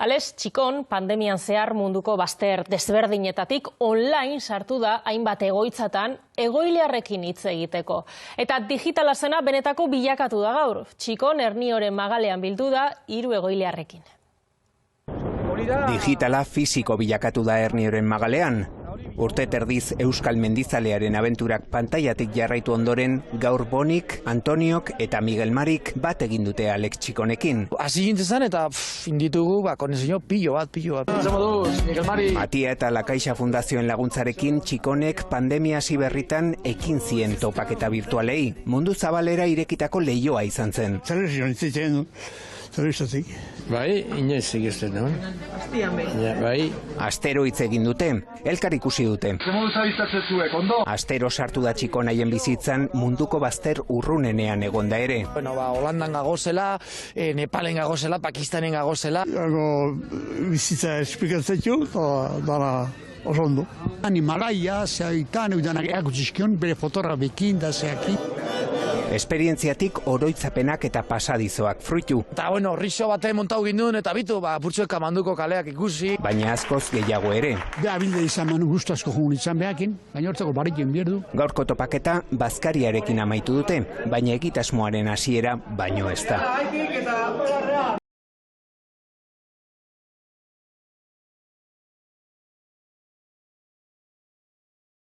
Ales Txikon pandemian zehar munduko bazter desberdinetatik online sartu da hainbat egoitzatan egoiliarrekin hitz egiteko. Eta digitala zena benetako bilakatu da gaur. Txikon Ernioren magalean bildu da 3 egoiliarrekin. Digitala fisiko bilakatu da Ernioren magalean. Urte terdiz Euskal Mendizalearen abenturak pantailatik jarraitu ondoren, gaur Bonik, Antoniok eta Miguel Marik bat egin dute Alex Txikonekin. Hasi gintzen eta inditugu, konexio pilo bat. Miguel Marik. Matia eta La Caixa Fundazioen laguntzarekin Txikonek pandemia hasi berritan ekin zien topaketa virtualei. Mundu zabalera irekitako leioa izan zen. Bai, inoiz egizten, no? Bai. Astero hitz egin dute, elkar ikusi dute. Astero sartu da Txikon haien bizitzan munduko bazter urrunenean egonda ere. Holandan gagozela, Nepalen gagozela, Pakistanen gagozela. Bizitza esplikatzeko, dara oso ondo. Animalaia, zeaitan, eudanak erakutizkion, bere fotografikin da zeakin. Esperientziatik oroitzapenak eta pasadizoak fruitu. Eta riso batean montau ginduen eta bitu, purtsueka manduko kaleak ikusi. Baina askoz gehiago ere. Bilde izan manu guztu asko jugun izan behakin, baina hortzeko barikin bierdu. Gaurko topaketa bazkariarekin amaitu dute, baina egitasmoaren hasiera baino ez da.